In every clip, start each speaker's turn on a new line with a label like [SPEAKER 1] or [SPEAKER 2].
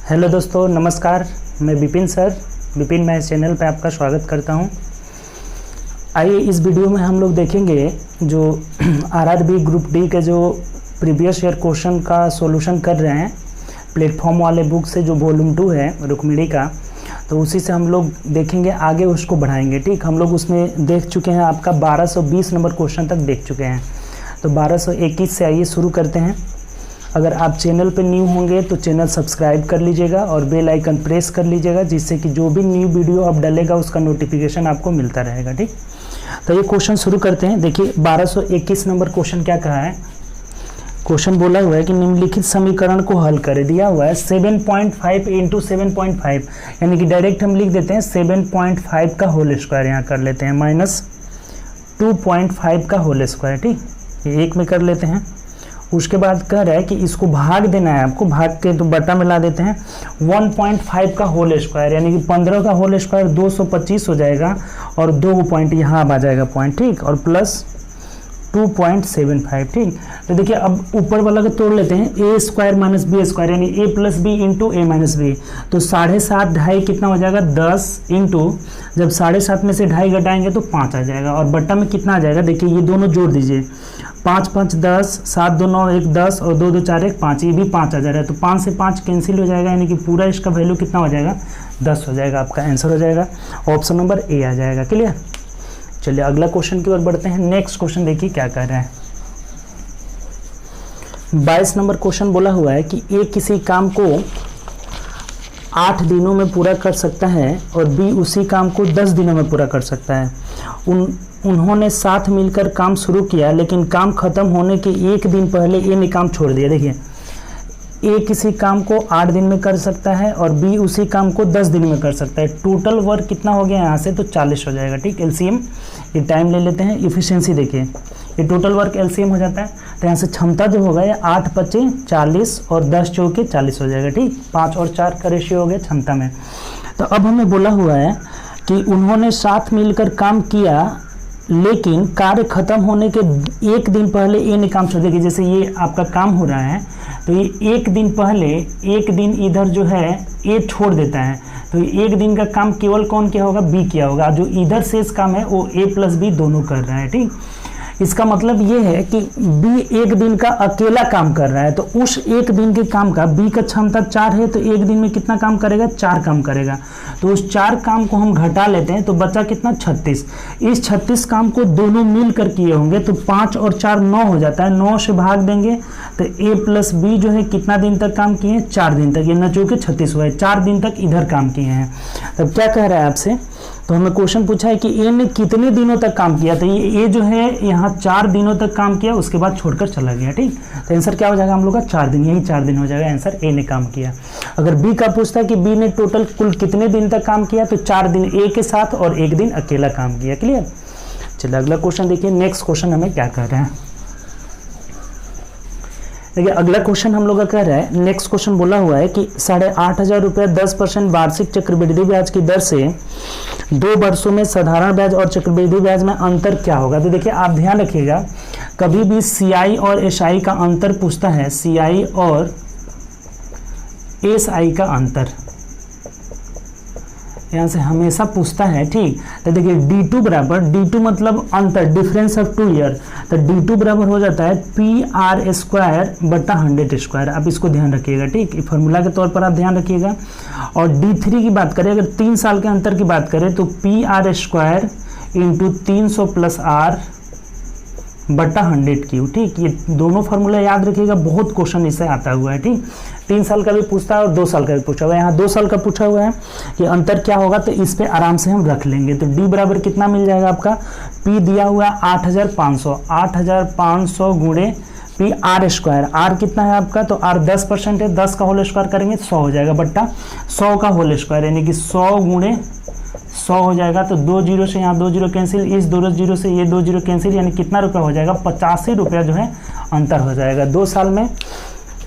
[SPEAKER 1] Hello दोस्तों, नमस्कार। मैं विपिन मैथ चैनल पे आपका स्वागत करता हूं। आइए इस वीडियो में हम लोग देखेंगे जो आरआरबी ग्रुप डी के जो प्रीवियस ईयर क्वेश्चन का सॉल्यूशन कर रहे हैं प्लेटफॉर्म वाले बुक से, जो वॉल्यूम 2 है रुक्मिणी का, तो उसी से हम लोग देखेंगे, आगे उसको बढ़ाएंगे। ठीक, हम लोग उसमें देख चुके हैं, आपका 1220 नंबर क्वेश्चन तक देख चुके हैं। तो 1221 से आइए शुरू करते हैं। अगर आप चैनल पर न्यू होंगे तो चैनल सब्सक्राइब कर लीजिएगा और बेल आइकन प्रेस कर लीजिएगा, जिससे कि जो भी न्यू वीडियो आप डालेगा उसका नोटिफिकेशन आपको मिलता रहेगा। ठीक, तो ये क्वेश्चन शुरू करते हैं। देखिए 1221 नंबर क्वेश्चन क्या कहा है। क्वेश्चन बोला हुआ है कि निम्नलिखित समीकरण को हल करें। दिया हुआ है 7.5 इंटू 7.5, यानी कि डायरेक्ट हम लिख देते हैं 7.5 का होल स्क्वायर, यहाँ कर लेते हैं माइनस 2.5 का होल स्क्वायर। ठीक, ये एक में कर लेते हैं। उसके बाद कह रहा है कि इसको भाग देना है आपको, भाग के तो बटा में ला देते हैं 1.5 का होल स्क्वायर, यानी कि 15 का होल स्क्वायर 225 हो जाएगा और 2 पॉइंट यहाँ आ जाएगा पॉइंट। ठीक, और प्लस 2.75। ठीक, तो देखिए अब ऊपर वाला को तोड़ लेते हैं, ए स्क्वायर माइनस बी स्क्वायर, यानी ए प्लस बी इंटू ए माइनस बी। तो 7.5 ढाई कितना हो जाएगा 10 इंटू, जब 7.5 में से ढाई घटाएंगे तो 5 आ जाएगा, और बट्टा में कितना आ जाएगा, देखिए ये दोनों जोड़ दीजिए, 5 5 10, 7 2 9 1 10 और 2 2 4 1 5, ये भी 5 आ जा रहा है। तो 5 से 5 कैंसिल हो जाएगा, यानी कि पूरा इसका वैल्यू कितना हो जाएगा 10 हो जाएगा। आपका आंसर हो जाएगा ऑप्शन नंबर ए आ जाएगा। क्लियर। चलिए अगला क्वेश्चन की ओर बढ़ते हैं। नेक्स्ट क्वेश्चन देखिए क्या कह रहा है। 22 नंबर क्वेश्चन बोला हुआ है कि ए किसी काम को 8 दिनों में पूरा कर सकता है और बी उसी काम को 10 दिनों में पूरा कर सकता है। उन्होंने साथ मिलकर काम शुरू किया, लेकिन काम खत्म होने के एक दिन पहले ए ने काम छोड़ दिया। देखिए ए किसी काम को 8 दिन में कर सकता है और बी उसी काम को 10 दिन में कर सकता है। टोटल वर्क कितना हो गया यहाँ से, तो 40 हो जाएगा। ठीक, एलसीएम ये टाइम ले लेते हैं। इफिशिएंसी देखिए, ये टोटल वर्क एलसीएम हो जाता है, तो यहाँ से क्षमता जो होगा ये 8 5 40 और 10 चौके 40 हो जाएगा। ठीक, 5 और 4 का रेशियो हो गया क्षमता में। तो अब हमें बोला हुआ है कि उन्होंने साथ मिलकर काम किया, लेकिन कार्य खत्म होने के एक दिन पहले ए ने काम छोड़ दिया। जैसे ये आपका काम हो रहा है, तो ये एक दिन पहले, एक दिन इधर जो है ए छोड़ देता है, तो एक दिन का काम केवल कौन किया होगा, बी किया होगा। जो इधर शेष काम है वो ए प्लस बी दोनों कर रहा है। ठीक, इसका मतलब ये है कि बी एक दिन का अकेला काम कर रहा है, तो उस एक दिन के काम का, बी का क्षमता 4 है, तो एक दिन में कितना काम करेगा, 4 काम करेगा। तो उस 4 काम को हम घटा लेते हैं, तो बचा कितना 36। इस 36 काम को दोनों मिलकर किए होंगे, तो 5 और 4 9 हो जाता है। 9 से भाग देंगे तो ए प्लस बी जो है कितना दिन तक काम किए हैं, 4 दिन तक। ये न जो कि 36 हुआ है, 4 दिन तक इधर काम किए हैं। तब क्या कह रहा है आपसे, तो हमें क्वेश्चन पूछा है कि ए ने कितने दिनों तक काम किया। तो ये जो है यहाँ 4 दिनों तक काम किया, उसके बाद छोड़कर चला गया। ठीक, तो आंसर क्या हो जाएगा हम लोग का 4 दिन, यही 4 दिन हो जाएगा आंसर, ए ने काम किया। अगर बी का पूछता है कि बी ने टोटल कुल कितने दिन तक काम किया, तो 4 दिन ए के साथ और 1 दिन अकेला काम किया। क्लियर। चलिए अगला क्वेश्चन देखिए। नेक्स्ट क्वेश्चन हमें क्या कह रहे हैं। देखिए अगला क्वेश्चन हम लोग का कह रहा है, नेक्स्ट क्वेश्चन बोला हुआ है कि 8,500 रुपये 10% वार्षिक चक्रवृद्धि ब्याज की दर से 2 वर्षों में साधारण ब्याज और चक्रवृद्धि ब्याज में अंतर क्या होगा। तो देखिए आप ध्यान रखिएगा, कभी भी सीआई और एसआई का अंतर पूछता है, सीआई और एसआई का अंतर यहाँ से हमेशा पूछता है। ठीक, तो देखिए D2 बराबर, D2 मतलब अंतर, डिफरेंस ऑफ 2 ईयर, तो D2 बराबर हो जाता है PR स्क्वायर बटा 100 स्क्वायर। आप इसको ध्यान रखिएगा। ठीक, फॉर्मूला के तौर पर आप ध्यान रखिएगा। और D3 की बात करें, अगर 3 साल के अंतर की बात करें, तो PR square into 300 plus R बटा 100 क्यू। ठीक, ये दोनों फार्मूला याद रखिएगा, बहुत क्वेश्चन इससे आता हुआ है। ठीक, 3 साल का भी पूछता है और 2 साल का भी पूछा हुआ है। यहाँ 2 साल का पूछा हुआ है कि अंतर क्या होगा, तो इस पे आराम से हम रख लेंगे। तो डी बराबर कितना मिल जाएगा आपका, पी दिया हुआ है 8,500 गुणे पी आर स्क्वायर। आर कितना है आपका, तो आर 10% है, 10 का होल स्क्वायर करेंगे 100 हो जाएगा, बट्टा 100 का होल स्क्वायर, यानी कि 100 गुणे 100 हो जाएगा। तो 2 जीरो से यहाँ 2 जीरो कैंसिल, इस 2 जीरो से ये 2 जीरो कैंसिल, यानी कितना रुपया हो जाएगा, 85 रुपया जो है अंतर हो जाएगा। 2 साल में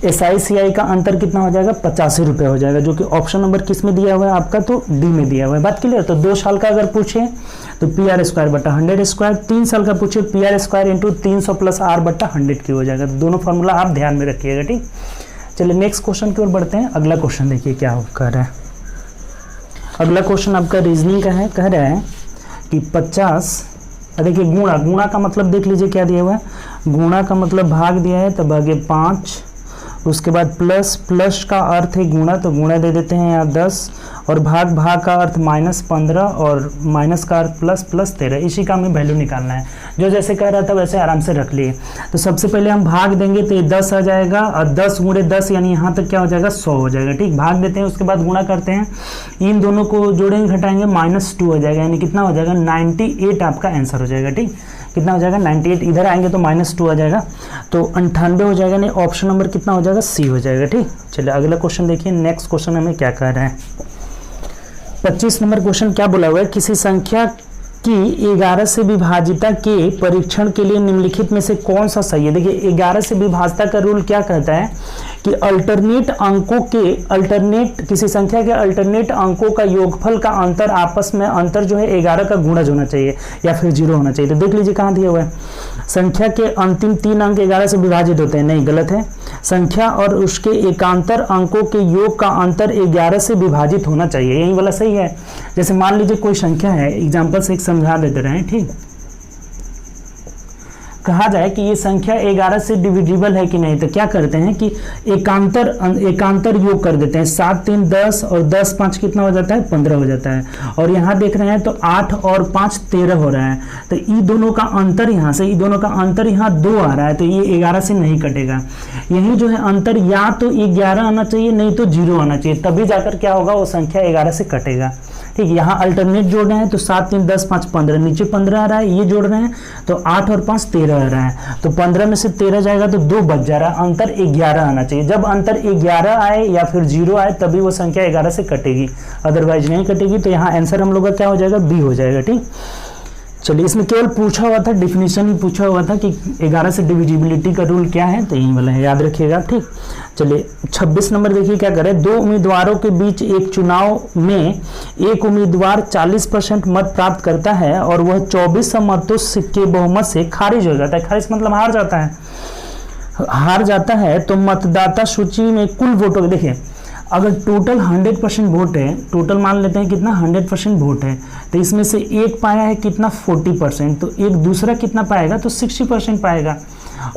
[SPEAKER 1] एसआई सीआई का अंतर कितना हो जाएगा, 85 रुपये हो जाएगा, जो कि ऑप्शन नंबर किस में दिया हुआ है आपका, तो डी में दिया हुआ है। बात क्लियर। तो 2 साल का अगर पूछे तो पी आर स्क्वायर बटा 100 स्क्वायर, 3 साल का पूछे P R square into 300 plus R बटा 100 की हो जाएगा। तो दोनों फार्मूला आप ध्यान में रखिएगा। ठीक, चलिए नेक्स्ट क्वेश्चन की ओर बढ़ते हैं। अगला क्वेश्चन देखिए क्या कर रहा है। अगला क्वेश्चन आपका रीजनिंग का है। कह रहा है कि 50, देखिए गुणा का मतलब देख लीजिए क्या दिया हुआ है। गुणा का मतलब भाग दिया है तो भागे 5, उसके बाद प्लस का अर्थ है गुणा, तो गुणा दे देते हैं यहाँ 10, और भाग का अर्थ -15 और माइनस का अर्थ प्लस 13। इसी का हमें वैल्यू निकालना है। जो जैसे कह रहा था वैसे आराम से रख लिए। तो सबसे पहले हम भाग देंगे तो ये 10 आ जाएगा, और 10 गुणे 10 यानी यहाँ तक क्या हो जाएगा 100 हो जाएगा। ठीक, भाग देते हैं, उसके बाद गुणा करते हैं, इन दोनों को जोड़ेंगे घटाएंगे -2 हो जाएगा, यानी कितना हो जाएगा 98 आपका आंसर हो जाएगा। ठीक, कितना हो जाएगा 98, इधर आएंगे तो -2 आ जाएगा, तो 98 हो जाएगा। नहीं, ऑप्शन नंबर कितना हो जाएगा सी हो जाएगा। ठीक, चलिए अगला क्वेश्चन देखिए। नेक्स्ट क्वेश्चन हमें क्या कह रहा है। 25 नंबर क्वेश्चन क्या बोला हुआ है, किसी संख्या की 11 से विभाजिता के परीक्षण के लिए निम्नलिखित में से कौन सा सही है। देखिए 11 से विभाजिता का रूल क्या कहता है कि किसी संख्या के अल्टरनेट अंकों का योगफल का अंतर आपस में अंतर जो है 11 का गुणज होना चाहिए या फिर 0 होना चाहिए। तो देख लीजिए कहाँ दिया हुआ है, संख्या के अंतिम 3 अंक 11 से विभाजित होते हैं। नहीं, गलत है। संख्या और उसके एकांतर अंकों के योग का अंतर 11 से विभाजित होना चाहिए, यही वाला सही है। जैसे मान लीजिए कोई संख्या है, एग्जाम्पल से एक समझा देते रहे। ठीक, कहा जाए कि ये संख्या 11 से डिविजिबल है कि नहीं, तो क्या करते हैं कि एकांतर योग कर देते हैं। 7 3 10 और 10 5 कितना हो जाता है 15 हो जाता है। और यहाँ देख रहे हैं तो 8 और 5 13 हो रहा है, तो ये दोनों का अंतर यहाँ से, ये दोनों का अंतर यहाँ 2 आ रहा है, तो ये 11 से नहीं कटेगा। यही जो है अंतर या तो 11 आना चाहिए, नहीं तो 0 आना चाहिए, तभी जाकर क्या होगा वो संख्या 11 से कटेगा। ठीक, यहाँ अल्टरनेट जोड़ रहे हैं तो 7 3 10 5 15, नीचे 15 आ रहा है, ये जोड़ रहे हैं तो 8 और 5 13 आ रहा है, तो 15 में से 13 जाएगा तो 2 बच जा रहा है, अंतर 11 आना चाहिए। जब अंतर 11 आए या फिर 0 आए तभी वो संख्या 11 से कटेगी, अदरवाइज नहीं कटेगी। तो यहाँ आंसर हम लोग का क्या हो जाएगा बी हो जाएगा। ठीक, चलिए इसमें केवल पूछा हुआ था, डिफिनीशन ही पूछा हुआ था कि 11 से डिविजिबिलिटी का रूल क्या है, तो यही वाला है, याद रखिएगा। ठीक, चलिए 26 नंबर देखिए क्या करें। 2 उम्मीदवारों के बीच एक चुनाव में एक उम्मीदवार 40% मत प्राप्त करता है और वह 24 मतों के बहुमत से खारिज हो जाता है। खारिज मतलब हार जाता है तो मतदाता सूची में कुल वोटों, देखिए अगर टोटल 100% वोट है, टोटल मान लेते हैं कितना 100% वोट है, तो इसमें से एक पाया है कितना 40%, तो एक दूसरा कितना पाएगा तो 60% पाएगा,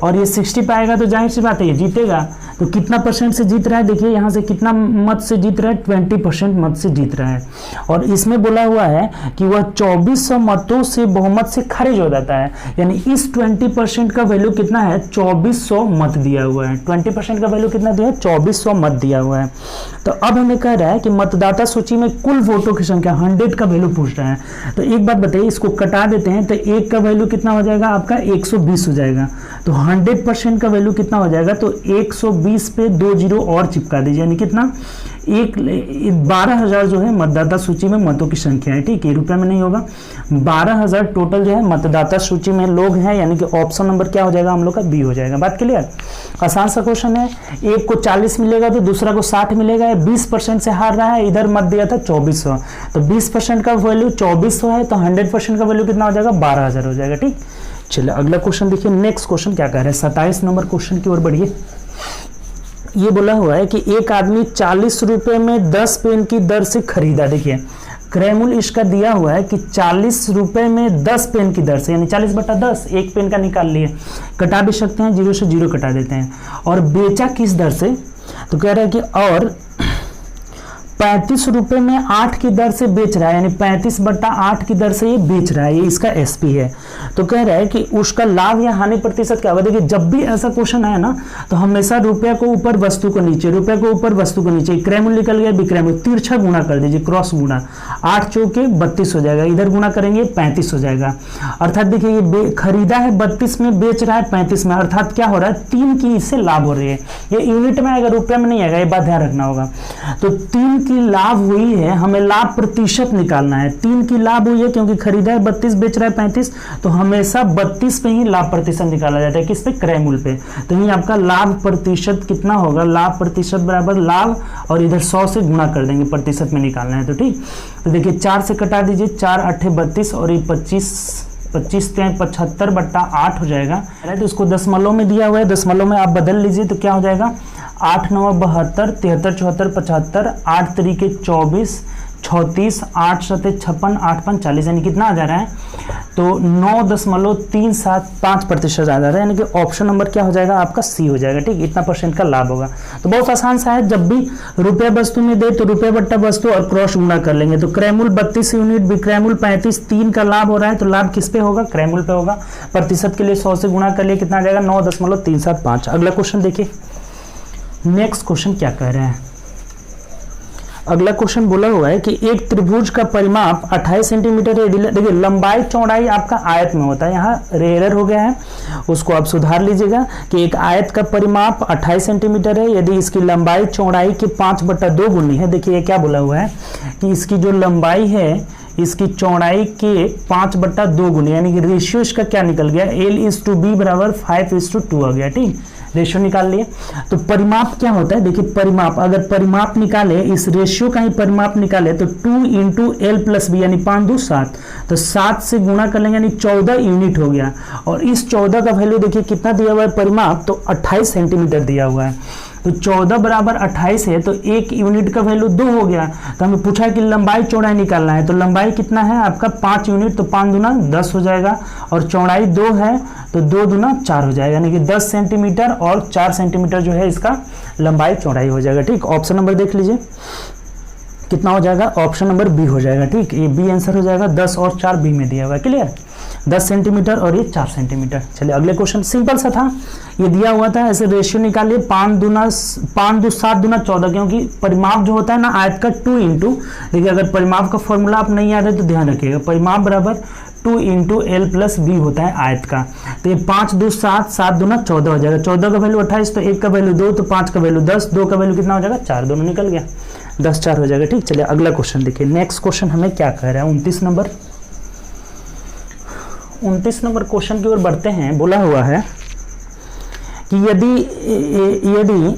[SPEAKER 1] और ये 60 पाएगा तो जाहिर सी बात है ये जीतेगा। तो कितना परसेंट से जीत रहा है, देखिए यहाँ से कितना मत से जीत रहा है 20% मत से जीत रहा है। और इसमें बोला हुआ है कि वह 2400 मतों से बहुमत से खारिज हो जाता है, यानी इस 20% का वैल्यू कितना है 2400 मत दिया हुआ है। 20% का वैल्यू कितना दिया है 2400 मत दिया हुआ है। तो अब हमें कह रहा है कि मतदाता सूची में कुल वोटों की संख्या 100 का वैल्यू पूछ रहा है। तो एक बात बताइए, इसको कटा देते हैं तो एक का वैल्यू कितना हो जाएगा आपका 120 हो जाएगा। तो 100% का वैल्यू कितना हो जाएगा तो 120 पे 2 जीरो और चिपका दीजिए, यानी कितना 12,000 जो है मतदाता सूची में मतों की संख्या है। ठीक है, रुपए में नहीं होगा, 12,000 टोटल जो है मतदाता सूची में लोग हैं, यानी कि ऑप्शन नंबर क्या हो जाएगा हम लोग का बी हो जाएगा। बात क्लियर, आसान सा क्वेश्चन है। एक को 40 मिलेगा तो दूसरा को 60 मिलेगा, 20% से हार रहा है, इधर मत दिया था 2400, तो 20% का वैल्यू 2400 है, तो 100% का वैल्यू कितना हो जाएगा 12,000 हो जाएगा। ठीक, चलिए अगला क्वेश्चन देखिए। नेक्स्ट क्वेश्चन क्या कह रहा है, 27 नंबर क्वेश्चन की ओर बढ़िए। ये बोला हुआ है कि एक आदमी 40 रुपए में 10 पेन की दर से खरीदा। देखिए क्रयमूल्य इसका दिया हुआ है कि 40 रुपए में 10 पेन की दर से, यानी 40/10, एक पेन का निकाल लिए, कटा भी सकते हैं, 0 से 0 कटा देते हैं। और बेचा किस दर से, तो कह रहा है कि और 35 रुपए में 8 की दर से बेच रहा है, यानी 35/8 की दर से ये बेच रहा है, ये इसका एसपी है। तो कह रहा है कि उसका लाभ या हानि प्रतिशत क्या होगा। देखिए जब भी ऐसा क्वेश्चन आया ना तो हमेशा रुपया को ऊपर वस्तु को नीचे, रुपये को ऊपर वस्तु को नीचे, क्रयमूल्य निकल गया विक्रयमूल्य, तिरछा गुणा कर दीजिए, क्रॉस गुणा, 8 चौके 32 हो जाएगा, इधर गुणा करेंगे 35 हो जाएगा। अर्थात देखिए ये खरीदा है 32 में, बेच रहा है 35 में, अर्थात क्या हो रहा है 3 की इससे लाभ हो रही है। ये यूनिट में आएगा, रुपये में नहीं आएगा, ये बात ध्यान रखना होगा। तो 3 की लाभ हुई है, हमें लाभ प्रतिशत निकालना है। 3 की लाभ हुई है क्योंकि खरीदा है 32, बेच रहा है 35, तो हमेशा 32 पे ही लाभ प्रतिशत निकाला जाता है, किस पे क्रयमूल्य पे। तो ये आपका लाभ प्रतिशत कितना होगा, लाभ प्रतिशत बराबर लाभ, और इधर 100 से गुणा कर देंगे, प्रतिशत में निकालना है। तो ठीक, तो देखिए 4 से कटा दीजिए, 4 8 32 और ये 25 25 × 75/8 हो जाएगा। राइट, उसको दशमलव में दिया हुआ है, दशमलव में आप बदल लीजिए तो क्या हो जाएगा 8 × 9 = 72, 73 × 74 = 75, 8 × 3 = 24, 36, 8 × 7 = 56, 8 × 5 = 40, यानी कितना आ जा रहा है तो 9.375% आ जा रहा है, यानी कि ऑप्शन नंबर क्या हो जाएगा आपका सी हो जाएगा। ठीक, इतना % का लाभ होगा। तो बहुत आसान सा है, जब भी रुपया वस्तु में दे तो रुपया बट्टा वस्तु और क्रॉस गुणा कर लेंगे। तो क्रैमुल 32 यूनिट, विक्रैमुल 35, 3 का लाभ हो रहा है तो लाभ किस पे होगा, क्रैमुल पे होगा। प्रतिशत के लिए 100 से गुणा कर लिए कितना आ जाएगा 9.375। अगला क्वेश्चन देखिए, नेक्स्ट क्वेश्चन क्या कह रहे हैं। अगला क्वेश्चन बोला हुआ है कि एक त्रिभुज का परिमाप 28 सेंटीमीटर है। देखिए लंबाई चौड़ाई आपका आयत में होता है, यहाँ एरर हो गया है, उसको आप सुधार लीजिएगा कि एक आयत का परिमाप 28 सेंटीमीटर है यदि इसकी लंबाई चौड़ाई के 5/2 गुनी है। देखिए ये क्या बोला हुआ है कि इसकी जो लंबाई है इसकी चौड़ाई के 5/2 गुनी, यानी कि रेशियो इसका क्या निकल गया L/B = 5:2 आ गया। ठीक, रेशियो निकाल लिए। तो परिमाप क्या होता है, देखिए परिमाप, अगर परिमाप निकाले इस रेशियो का ही परिमाप निकाले तो 2 × L+B यानी 5 × 2 = 7, तो 7 से गुणा कर लेंगे यानी 14 यूनिट हो गया। और इस 14 का वैल्यू देखिए कितना दिया हुआ है परिमाप, तो 28 सेंटीमीटर दिया हुआ है। तो 14 = 28 है तो 1 यूनिट का वैल्यू 2 हो गया। तो हमें पूछा है कि लंबाई चौड़ाई निकालना है, तो लंबाई कितना है आपका 5 यूनिट, तो 5 दूना 10 हो जाएगा, और चौड़ाई 2 है तो 2 दूना 4 हो जाएगा, यानी कि 10 सेंटीमीटर और 4 सेंटीमीटर जो है इसका लंबाई चौड़ाई हो जाएगा। ठीक, ऑप्शन नंबर देख लीजिए कितना हो जाएगा, ऑप्शन नंबर बी हो जाएगा। ठीक, ये बी आंसर हो जाएगा, 10 और 4 बी में दिया हुआ है। क्लियर, 10 सेंटीमीटर और ये 4 सेंटीमीटर। चलिए अगले क्वेश्चन, सिंपल सा था, ये दिया हुआ था, ऐसे रेशियो निकालिए 5 दूना 7 दूना 14, क्योंकि परिमाप जो होता है ना आयत का 2 × देखिए अगर परिमाप का फॉर्मूला आप नहीं याद है तो ध्यान रखिएगा, परिमाप बराबर 2 × L+B होता है आयत का। तो ये 5 × 2 = 7, 7 दूना 14 हो जाएगा, 14 का वैल्यू 28, तो 1 का वैल्यू 2, तो 5 का वैल्यू 10, 2 का वैल्यू कितना हो जाएगा 4, दोनों निकल गया, 10 4 हो जाएगा। ठीक, चलिए अगला क्वेश्चन देखिए, नेक्स्ट क्वेश्चन हमें क्या कह रहा है 29 नंबर क्वेश्चन की ओर बढ़ते हैं। बोला हुआ है कि यदि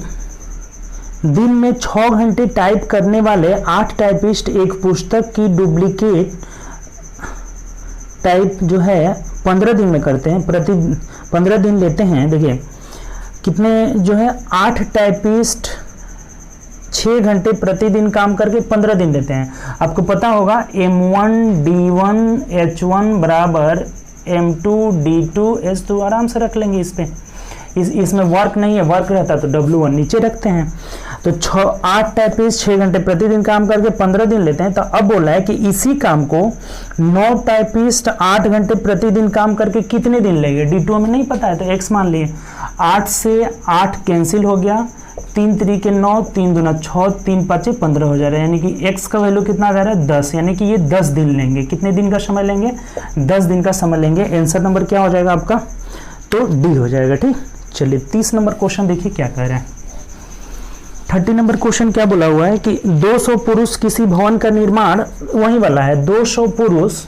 [SPEAKER 1] दिन में 6 घंटे टाइप करने वाले 8 टाइपिस्ट एक पुस्तक की डुप्लीकेट टाइप जो है 15 दिन में करते हैं, प्रति 15 दिन लेते हैं। देखिए कितने जो है 8 टाइपिस्ट 6 घंटे प्रतिदिन काम करके 15 दिन लेते हैं। आपको पता होगा M1 D1 H1 = M2 D2 H2, आराम से रख लेंगे इस पे, इसमें वर्क नहीं है, वर्क रहता तो W1 नीचे रखते हैं। तो 8 टाइपिस्ट 6 घंटे प्रतिदिन काम करके 15 दिन लेते हैं। तो अब बोला है कि इसी काम को 9 टाइपिस्ट 8 घंटे प्रतिदिन काम करके कितने दिन लेंगे, D2 में नहीं पता है तो x मान लिए, 8 से 8 कैंसिल हो गया, 3 × 3 = 9, 3 दूना 6, 3 × 5 = 15 हो जा रहा है, यानी कि x का वैल्यू कितना आ जा रहा है 10, यानी कि ये 10 दिन लेंगे। कितने दिन का समय लेंगे, 10 दिन का समय लेंगे। आंसर नंबर क्या हो जाएगा आपका, तो डी हो जाएगा। ठीक, चलिए 30 नंबर क्वेश्चन देखिए क्या कह रहे हैं। 30 नंबर क्वेश्चन क्या बोला हुआ है कि 200 पुरुष किसी भवन का निर्माण, वही वाला है, 200 पुरुष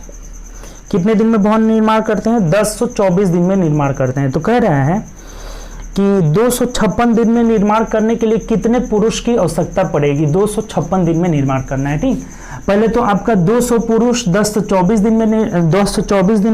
[SPEAKER 1] कितने दिन में भवन निर्माण करते हैं, 1024 दिन में निर्माण करते हैं। तो कह रहा है कि 256 दिन में निर्माण करने के लिए कितने पुरुष की आवश्यकता पड़ेगी, 256 दिन में निर्माण करना है। ठीक, पहले तो आपका 200 पुरुष 224 दिन में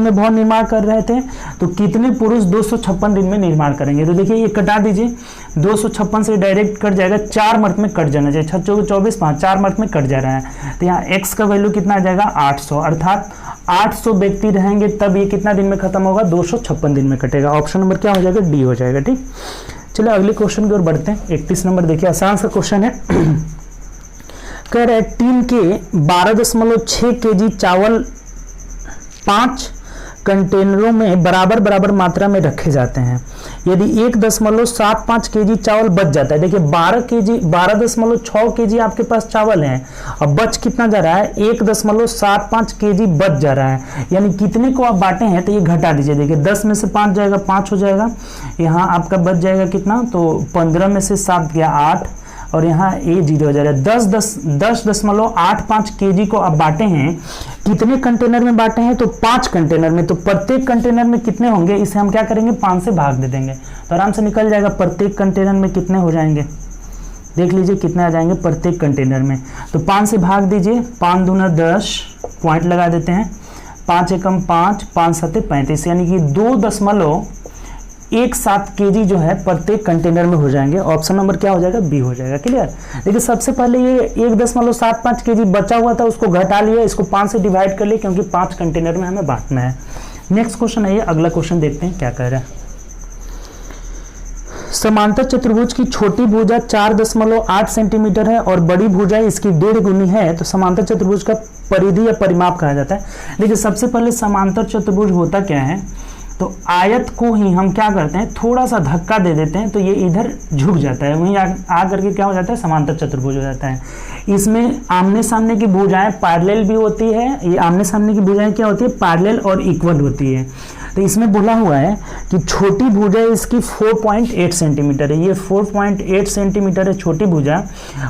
[SPEAKER 1] भवन निर्माण कर रहे थे, तो कितने पुरुष 256 दिन में निर्माण करेंगे। तो देखिए ये कटा दीजिए, 256 से डायरेक्ट कट जाएगा, 4 मर्त में कट जाना चाहिए, 6 × 24 5, 4 मर्त में कट जा रहा है। तो यहाँ x का वैल्यू कितना आ जाएगा 800, अर्थात 800 व्यक्ति रहेंगे तब ये कितना दिन में खत्म होगा, 256 दिन में कटेगा। ऑप्शन नंबर क्या हो जाएगा, डी हो जाएगा। ठीक, चलिए अगले क्वेश्चन की ओर बढ़ते हैं। 31 नंबर देखिए, आसान सा क्वेश्चन है। कह रहे हैं टीम के 12.6 kg चावल 5 कंटेनरों में बराबर मात्रा में रखे जाते हैं। यदि 1.75 kg चावल बच जाता है, देखिए 12.6 kg आपके पास चावल है, अब बच कितना जा रहा है, 1.75 kg बच जा रहा है, यानी कितने को आप बांटे हैं, तो ये घटा दीजिए। देखिए 10 में से 5 जाएगा, 5 हो जाएगा, यहाँ आपका बच जाएगा कितना, तो 15 में से 7 गया 8, और यहाँ ये 0 हो जाएगा। 10.85 kg को आप बांटे हैं, कितने कंटेनर में बांटे हैं, तो 5 कंटेनर में। तो प्रत्येक कंटेनर में कितने होंगे, इसे हम क्या करेंगे 5 से भाग दे देंगे, तो आराम से निकल जाएगा प्रत्येक कंटेनर में कितने हो जाएंगे, देख लीजिए कितने आ जाएंगे प्रत्येक कंटेनर में। तो 5 से भाग दीजिए, 5 दूना 10, पॉइंट लगा देते हैं, 5 एकम 5, 5 सत्ते 35, यानी कि 2.17 kg जो है प्रत्येक कंटेनर में हो जाएंगे। ऑप्शन नंबर क्या हो जाएगा? बी हो जाएगा। क्लियर। देखिए सबसे पहले ये 1.75 kg बचा हुआ था, उसको घटा लिया, इसको 5 से डिवाइड कर लिया क्योंकि 5 कंटेनर में हमें बांटना है। नेक्स्ट क्वेश्चन है ये, अगला क्वेश्चन देखते हैं क्या कह रहा है। समांतर चतुर्भुज की छोटी भुजा 4.8 सेंटीमीटर है और बड़ी भुजा इसकी 1.5 गुनी है, तो समांतर चतुर्भुज का परिधि या परिमाप कहा जाता है। देखिए सबसे पहले समांतर चतुर्भुज होता क्या है, तो आयत को ही हम क्या करते हैं, थोड़ा सा धक्का दे देते हैं तो ये इधर झुक जाता है, वहीं आ करके क्या हो जाता है, समांतर चतुर्भुज हो जाता है। इसमें आमने सामने की भुजाएं पैरेलल भी होती है, ये आमने सामने की भुजाएं क्या होती है, पैरेलल और इक्वल होती है। तो इसमें बोला हुआ है कि छोटी भुजा इसकी 4.8 सेंटीमीटर है, ये 4.8 सेंटीमीटर है छोटी भुजा,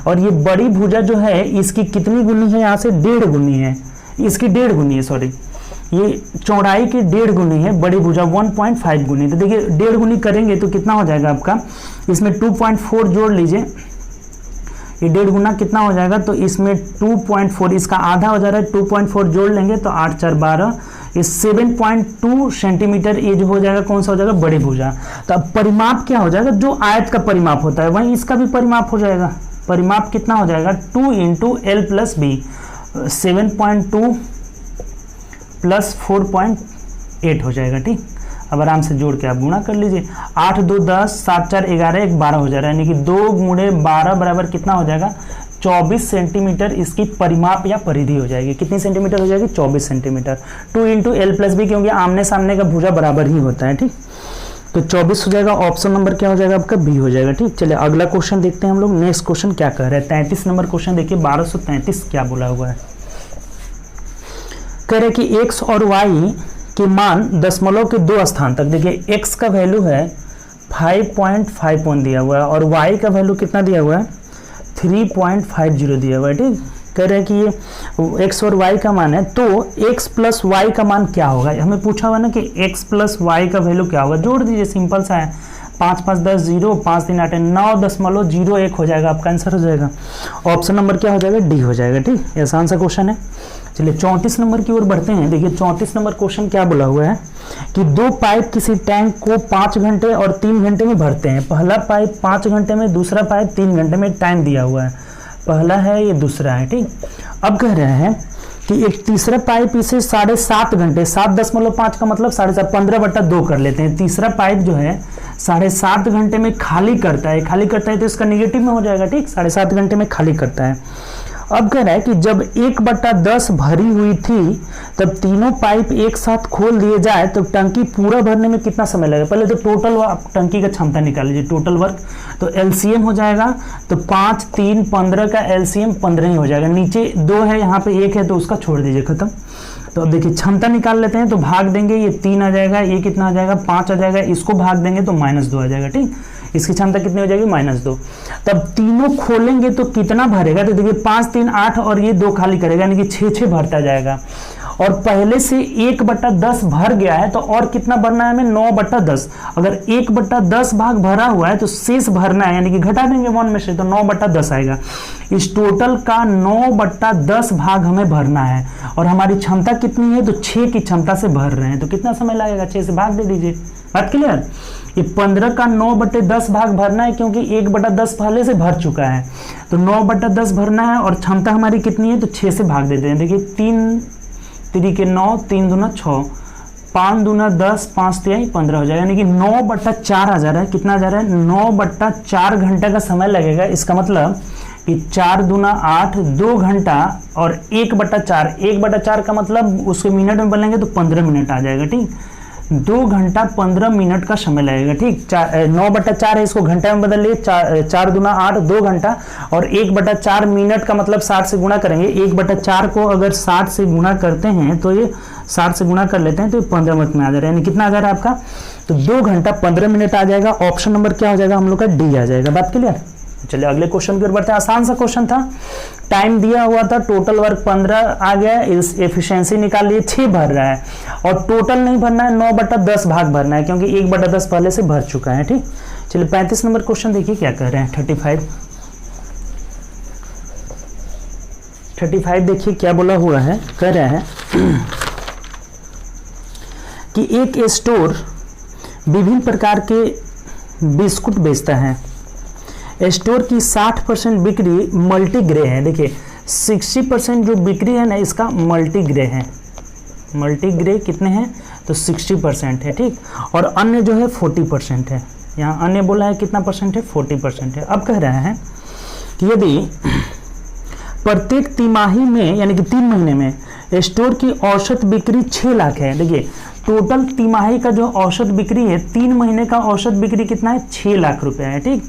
[SPEAKER 1] और ये बड़ी भुजा जो है इसकी कितनी गुनी है, यहाँ से 1.5 गुनी है, इसकी 1.5 गुनी है, सॉरी ये चौड़ाई की 1.5 गुनी है, बड़ी भुजा 1.5 गुनी। तो देखिए 1.5 गुनी करेंगे तो कितना हो जाएगा आपका, इसमें 2.4 जोड़ लीजिए, ये 1.5 गुना कितना हो जाएगा, तो इसमें 2.4 इसका आधा हो जा रहा है, 2.4 जोड़ लेंगे तो 8 4 12, ये 7.2 सेंटीमीटर ये जो हो जाएगा, कौन सा हो जाएगा, बड़ी भुजा। तो अब परिमाप क्या हो जाएगा, जो आयत का परिमाप होता है वहीं इसका भी परिमाप हो जाएगा। परिमाप कितना हो जाएगा, 2 × L + B, 7.2 + 4.8 हो जाएगा। ठीक, अब आराम से जोड़ के आप गुणा कर लीजिए, 8 2 10, 7 4 11, 1 12 हो जा रहा है, यानी कि 2 × 12 बराबर कितना हो जाएगा, 24 सेंटीमीटर इसकी परिमाप या परिधि हो जाएगी। कितनी सेंटीमीटर हो जाएगी, 24 सेंटीमीटर। 2 × L + B, क्योंकि आमने सामने का भुजा बराबर ही होता है। ठीक, तो 24 हो जाएगा। ऑप्शन नंबर क्या हो जाएगा आपका, बी हो जाएगा। ठीक, चलिए अगला क्वेश्चन देखते हैं हम लोग। नेक्स्ट क्वेश्चन क्या कह रहे हैं, 33 नंबर क्वेश्चन देखिए, 1233 क्या बोला हुआ है। कह रहे कि x और y के मान दशमलव के 2 स्थान तक, देखिए x का वैल्यू है 5.51 दिया हुआ है और y का वैल्यू कितना दिया हुआ है, 3.50 दिया हुआ है। ठीक, कह रहे हैं कि ये x और y का मान है, तो x + y का मान क्या होगा, हमें पूछा हुआ ना कि x + y का वैल्यू क्या होगा, जोड़ दीजिए, सिंपल सा है, 5 5 10 0, 5 3 8 9.01 हो जाएगा, आपका आंसर हो जाएगा। ऑप्शन नंबर क्या हो जाएगा, डी हो जाएगा। ठीक, ये आसान सा क्वेश्चन है। चलिए 34 नंबर की ओर बढ़ते हैं। देखिए 34 नंबर क्वेश्चन क्या बोला हुआ है कि 2 पाइप किसी टैंक को 5 घंटे और 3 घंटे में भरते हैं। पहला पाइप 5 घंटे में, दूसरा पाइप 3 घंटे में, टाइम दिया हुआ है, पहला है ये दूसरा है। ठीक, अब कह रहे हैं कि एक तीसरा पाइप इसे 7.5 घंटे, 7.5 का मतलब 7.5, 15/2 कर लेते हैं। तीसरा पाइप जो है 7.5 घंटे में खाली करता है, तो इसका निगेटिव में हो जाएगा। ठीक, 7.5 घंटे में खाली करता है। अब कह रहा है कि जब 1/10 भरी हुई थी तब तीनों पाइप एक साथ खोल दिए जाए तो टंकी पूरा भरने में कितना समय लगेगा। पहले तो टोटल टंकी का क्षमता निकाल लीजिए, टोटल वर्क, तो एलसीएम हो जाएगा, तो 5 3 15 का एलसीएम 15 ही हो जाएगा। नीचे 2 है, यहाँ पे 1 है, तो उसका छोड़ दीजिए, खत्म। तो अब देखिए क्षमता निकाल लेते हैं, तो भाग देंगे, ये 3 आ जाएगा, ये कितना आ जाएगा, 5 आ जाएगा, इसको भाग देंगे तो -2 आ जाएगा। ठीक, इसकी क्षमता कितनी हो जाएगी, -2। तब तीनों खोलेंगे तो कितना भरेगा, तो देखिए 5 3 8 और ये 2 खाली करेगा, यानी कि 6 भरता जाएगा। और पहले से 1/10 भर गया है, तो और कितना भरना है हमें, 9/10। अगर 1/10 भाग भरा हुआ है तो शेष भरना है, यानी कि घटा देंगे 1 में से, तो 9/10 आएगा। इस टोटल का 9/10 भाग हमें भरना है, और हमारी क्षमता कितनी है, तो 6 की क्षमता से भर रहे हैं, तो कितना समय लगेगा, 6 से भाग दे दीजिए। बात क्लियर। ये 15 का 9/10 भाग भरना है, क्योंकि 1/10 पहले से भर चुका है, तो 9/10 भरना है, और क्षमता हमारी कितनी है, तो 6 से भाग देते हैं। देखिए 3 3 के 9, 3 दूना 6, 5 दूना 10, 5 3 15 हो जाएगा, यानी कि 9/4 आ जा रहा है। कितना आ जा रहा है, 9/4 घंटे का समय लगेगा। इसका मतलब कि 4 दूना 8, 2 घंटा, और 1/4 का मतलब उसके मिनट में बदलेंगे तो 15 मिनट आ जाएगा। ठीक, 2 घंटा 15 मिनट का समय लगेगा। ठीक, 9/4 है, इसको घंटे में बदल लिए, 4 दूना 8, 2 घंटा, और 1/4 मिनट का मतलब 60 से गुणा करेंगे। 1/4 को अगर 60 से गुणा करते हैं तो ये 60 से गुणा कर लेते हैं तो ये 15 मिनट में आ जा रहा है, यानी कितना आ जा रहा है आपका, तो 2 घंटा 15 मिनट आ जाएगा। ऑप्शन नंबर क्या हो जाएगा हम लोग का, डी आ जाएगा। बात क्लियर। चलिए अगले क्वेश्चन की ओर बढ़ते हैं। आसान सा क्वेश्चन था, टाइम दिया हुआ था, टोटल वर्क 15 आ गया, एफिशिएंसी निकाल लिए, 6 भर रहा है, और टोटल नहीं भरना है, 9/10 भाग भरना है, क्योंकि 1/10 पहले से भर चुका है। ठीक, चलिए 35 नंबर क्वेश्चन देखिए क्या कह रहे हैं। 35 देखिए क्या बोला हुआ है, कह रहे हैं कि एक स्टोर विभिन्न प्रकार के बिस्कुट बेचता है। स्टोर की 60% बिक्री मल्टीग्रे है। देखिए 60% जो बिक्री है ना इसका मल्टीग्रे है। मल्टीग्रे कितने हैं तो 60% है, ठीक। और अन्य जो है 40% है। यहाँ अन्य बोला है कितना परसेंट है, 40% है। अब कह रहे हैं कि यदि प्रत्येक तिमाही में यानी कि 3 महीने में स्टोर की औसत बिक्री 6 लाख है। देखिए टोटल तिमाही का जो औसत बिक्री है 3 महीने का औसत बिक्री कितना है, 6 लाख रुपया है, ठीक।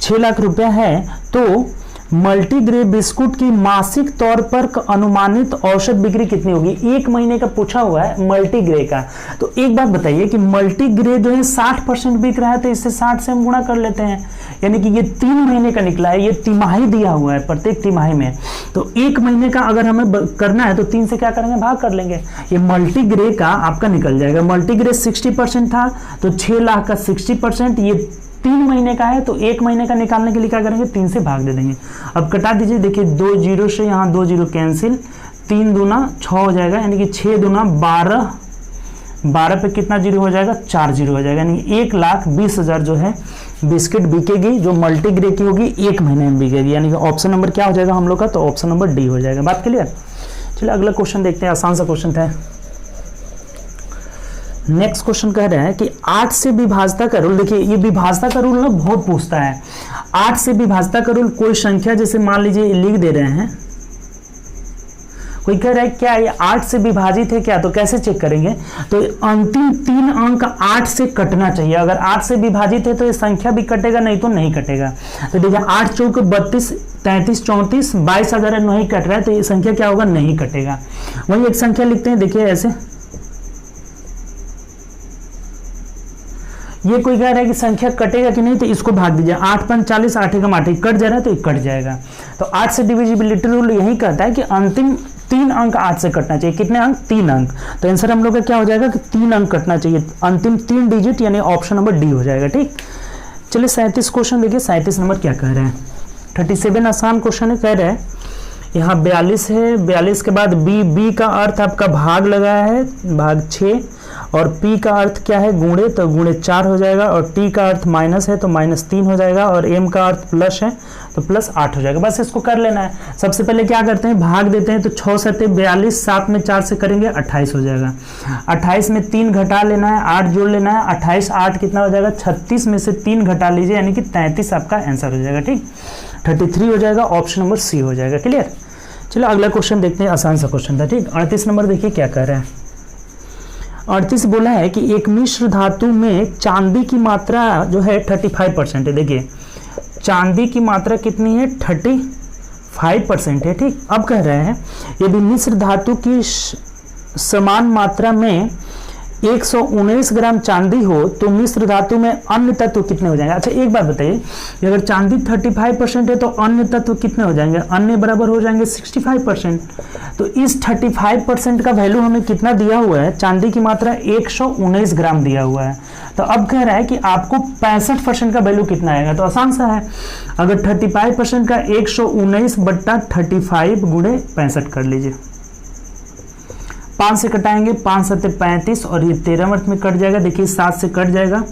[SPEAKER 1] 6 लाख रुपया है तो मल्टीग्रे बिस्कुट की मासिक तौर पर अनुमानित औसत बिक्री कितनी होगी। 1 महीने का पूछा हुआ है मल्टीग्रे का। तो एक बात बताइए कि मल्टीग्रे जो है 60% बिक रहा है तो इससे 60 से हम गुणा कर लेते हैं, यानी कि ये 3 महीने का निकला है। ये तिमाही दिया हुआ है, प्रत्येक तिमाही में। तो 1 महीने का अगर हमें करना है तो 3 से क्या करेंगे, भाग कर लेंगे। ये मल्टीग्रे का आपका निकल जाएगा। मल्टीग्रे 60% था तो 6 लाख का 60%, ये 3 महीने का है तो 1 महीने का निकालने के लिए क्या करेंगे, 3 से भाग दे देंगे। अब कटा दीजिए। देखिए 2 जीरो से यहाँ 2 जीरो कैंसिल, 3 दूना 6 हो जाएगा, यानी कि 6 दूना 12, 12 पे कितना जीरो हो जाएगा, 4 जीरो हो जाएगा, यानी 1,20,000 जो है बिस्किट बिकेगी जो मल्टीग्रे की होगी, 1 महीने में बिकेगी। यानी कि ऑप्शन नंबर क्या हो जाएगा हम लोग का, तो ऑप्शन नंबर डी हो जाएगा। बात क्लियर। चलिए अगला क्वेश्चन देखते हैं, आसान सा क्वेश्चन था। नेक्स्ट क्वेश्चन कह रहे हैं कि 8 से विभाजता का रूल। देखिए ये विभाजता का रूल ना बहुत पूछता है। 8 से विभाजता का रूल, कोई संख्या जैसे मान लीजिए लिख दे रहे हैं, कोई कह रहा है क्या ये 8 से विभाजित है क्या, तो कैसे चेक करेंगे, तो अंतिम 3 अंक 8 से कटना चाहिए। अगर 8 से विभाजित है तो ये संख्या भी कटेगा, नहीं तो नहीं कटेगा। तो देखिए 8 चौक 32, 33, 34, 22,000 नहीं कट रहा है तो ये संख्या क्या होगा, नहीं कटेगा। वही एक संख्या लिखते हैं, देखिए ऐसे, ये कोई कह रहा है कि संख्या कटेगा कि नहीं, तो इसको भाग दीजिए। 8 पंच 40, 8 एकम 8, कट जा रहा है तो ये कट जाएगा। तो 8 से डिविजिबिलिटी रूल यही कहता है कि अंतिम 3 अंक 8 से कटना चाहिए। कितने अंक, 3 अंक। तो आंसर हम लोग का क्या हो जाएगा कि 3 अंक कटना चाहिए, अंतिम 3 डिजिट, यानी ऑप्शन नंबर डी हो जाएगा, ठीक। चलिए 37 क्वेश्चन देखिए। 37 नंबर क्या कह रहे हैं, 37 आसान क्वेश्चन है। कह रहे हैं यहाँ 42 है, 42 के बाद बी का अर्थ आपका भाग लगाया है, भाग 6, और P का अर्थ क्या है, गुणे, तो गुणे 4 हो जाएगा, और T का अर्थ माइनस है तो -3 हो जाएगा, और M का अर्थ प्लस है तो +8 हो जाएगा। बस इसको कर लेना है। सबसे पहले क्या करते हैं, भाग देते हैं। तो 6 7 42, 7 में 4 से करेंगे 28 हो जाएगा। 28 में 3 घटा लेना है, 8 जोड़ लेना है। 28 8 कितना हो जाएगा, 36 में से 3 घटा लीजिए, यानी कि 33 आपका आंसर हो जाएगा, ठीक। 33 हो जाएगा, ऑप्शन नंबर सी हो जाएगा। क्लियर। चलो अगला क्वेश्चन देखते हैं, आसान सा क्वेश्चन था, ठीक। 38 नंबर देखिए क्या कर रहे हैं। 38 बोला है कि एक मिश्र धातु में चांदी की मात्रा जो है 35% है। देखिए चांदी की मात्रा कितनी है, 35% है, ठीक। अब कह रहे हैं यदि मिश्र धातु की समान मात्रा में 119 ग्राम चांदी हो तो मिश्र धातु में अन्य तत्व कितने हो जाएंगे। अच्छा एक बात बताइए, अगर चांदी 35% है तो अन्य तत्व कितने हो जाएंगे, अन्य बराबर हो जाएंगे 65%। तो इस 35% का वैल्यू हमें कितना दिया हुआ है, चांदी की मात्रा 119 ग्राम दिया हुआ है। तो अब कह रहा है कि आपको 65% का वैल्यू कितना आएगा। तो आसान सा है, अगर 35% का 119/35 गुणे 65 कर लीजिए। 5 से कटाएंगे, 5 7 35, और ये 13 अर्थ में कट जाएगा। देखिए 7 से कट जाएगा,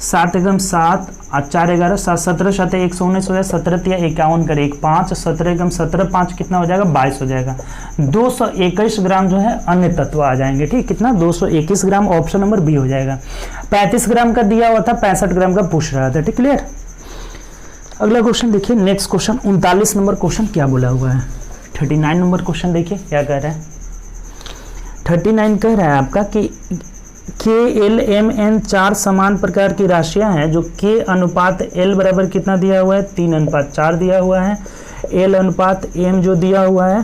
[SPEAKER 1] 7 एकम 7, 4 11, 7 17, 7 119 हो जाएगा। 17 या 51 करे 1 5, 17 एकम 17, 5 कितना हो जाएगा, 22 हो जाएगा। 221 ग्राम जो है अन्य तत्व आ जाएंगे, ठीक। कितना, 221 ग्राम, ऑप्शन नंबर बी हो जाएगा। 35 ग्राम का दिया हुआ था, 65 ग्राम का पूछ रहा था, ठीक। क्लियर। अगला क्वेश्चन देखिए, नेक्स्ट क्वेश्चन 39 नंबर क्वेश्चन क्या बोला हुआ है। 39 नंबर क्वेश्चन देखिए क्या कह रहा है। 39 कह रहा है आपका कि KLMN 4 समान प्रकार की राशियां हैं जो K अनुपात L बराबर कितना दिया हुआ है, 3:4 दिया हुआ है। L अनुपात M जो दिया हुआ है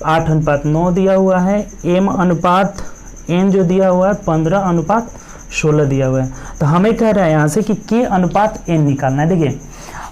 [SPEAKER 1] 8:9 दिया हुआ है। M अनुपात N जो दिया हुआ है 15:16 दिया हुआ है। तो हमें कह रहा है यहाँ से कि K अनुपात N निकालना है। देखिए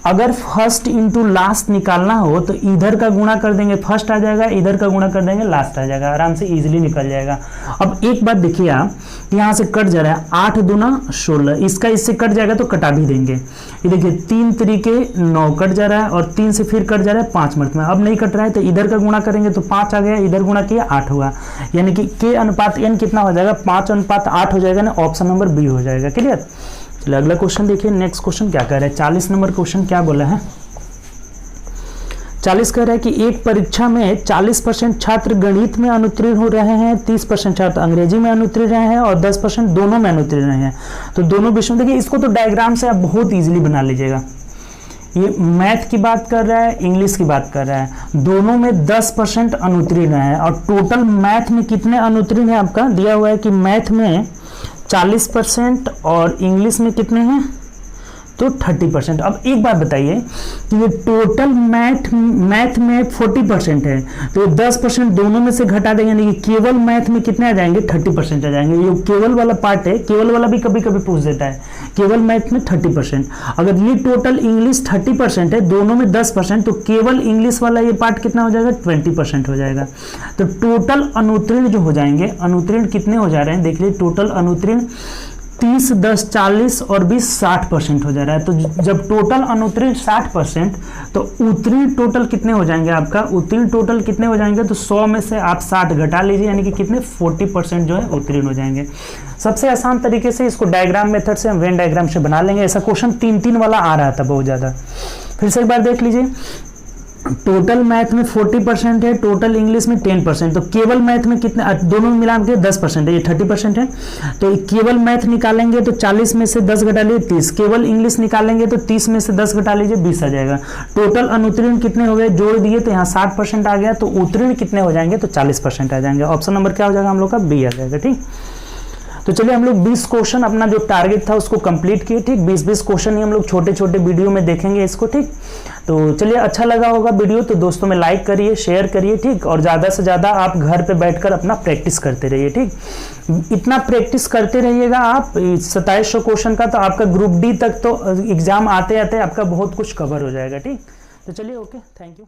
[SPEAKER 1] अगर फर्स्ट इंटू लास्ट निकालना हो तो इधर का गुणा कर देंगे फर्स्ट आ जाएगा, इधर का गुणा कर देंगे लास्ट आ जाएगा, आराम से इजीली निकल जाएगा। अब एक बात देखिए आप, यहाँ से कट जा रहा है 8 दूना 16, इसका इससे कट जाएगा तो कटा भी देंगे। ये देखिए 3 तरीके 9 कट जा रहा है और 3 से फिर कट जा रहा है 5 मिनट में। अब नहीं कट रहा है तो इधर का गुणा करेंगे तो 5 आ गया, इधर गुणा किया 8 हुआ, यानी कि k अनुपात n कितना हो जाएगा 5 अनुपात 8 हो जाएगा ना, ऑप्शन नंबर बी हो जाएगा। क्लियर। चलिए अगला क्वेश्चन देखिए, नेक्स्ट क्वेश्चन क्या कह रहा है। 40 नंबर क्वेश्चन क्या बोला है, 40 कह रहा है कि एक परीक्षा में 40% छात्र गणित में अनुत्तीर्ण हो रहे हैं, 30% छात्र अंग्रेजी में अनुत्तीर्ण रहे हैं और 10% दोनों में अनुत्तीर्ण रहे हैं। तो दोनों विषयों देखिए, इसको तो डायग्राम से आप बहुत इजीली बना लीजिएगा। ये मैथ की बात कर रहा है, इंग्लिश की बात कर रहा है, दोनों में 10% अनुत्तीर्ण है और टोटल मैथ में कितने अनुत्तीर्ण है आपका दिया हुआ है कि मैथ में 40% और इंग्लिश में कितने हैं तो 30%। अब एक बात बताइए कि ये टोटल मैथ में 40% है तो 10% दोनों में से घटा देंगे, यानी कि केवल मैथ में कितने आ जाएंगे 30% आ जाएंगे। ये केवल वाला पार्ट है, केवल वाला भी कभी कभी पूछ देता है, केवल मैथ में 30%। अगर ये टोटल इंग्लिश 30% है, दोनों में 10%, तो केवल इंग्लिश वाला ये पार्ट कितना हो जाएगा 20% हो जाएगा। तो टोटल अनुत्तीर्ण जो हो जाएंगे, अनुत्तीर्ण कितने हो जा रहे हैं देख लीजिए, टोटल अनुत्तीर्ण 30, 10, 40 और 20 60% हो जा रहा है। तो जब टोटल अनुत्तीर्ण 60% तो उत्तीर्ण टोटल कितने हो जाएंगे आपका, उत्तीर्ण टोटल कितने हो जाएंगे तो 100 में से आप 60 घटा लीजिए, यानी कि कितने 40% जो है उत्तीर्ण हो जाएंगे। सबसे आसान तरीके से इसको डायग्राम मेथड से हम वेन डायग्राम से बना लेंगे। ऐसा क्वेश्चन 3 वाला आ रहा था बहुत ज़्यादा। फिर से एक बार देख लीजिए, टोटल मैथ में 40% है, टोटल इंग्लिश में 10%, तो केवल मैथ में कितने, दोनों मिला के 10% है, ये 30% है। तो केवल मैथ निकालेंगे तो 40 में से 10 घटा लीजिए 30, केवल इंग्लिश निकालेंगे तो 30 में से 10 घटा लीजिए 20 आ जाएगा। टोटल अनुत्तीर्ण कितने हो गए जोड़ दिए तो यहाँ 60% आ गया, तो उत्तीर्ण कितने हो जाएंगे तो 40% आ जाएंगे। ऑप्शन नंबर क्या हो जाएगा हम लोग का बी आ जाएगा। ठीक, तो चलिए हम लोग 20 क्वेश्चन अपना जो टारगेट था उसको कंप्लीट किए। ठीक, 20 क्वेश्चन ही हम लोग छोटे छोटे वीडियो में देखेंगे इसको। ठीक, तो चलिए अच्छा लगा होगा वीडियो तो दोस्तों में लाइक करिए, शेयर करिए। ठीक, और ज़्यादा से ज़्यादा आप घर पे बैठकर अपना प्रैक्टिस करते रहिए। ठीक, इतना प्रैक्टिस करते रहिएगा आप 2700 क्वेश्चन का, तो आपका ग्रुप डी तक तो एग्जाम आते आते आपका बहुत कुछ कवर हो जाएगा। ठीक, तो चलिए ओके, थैंक यू।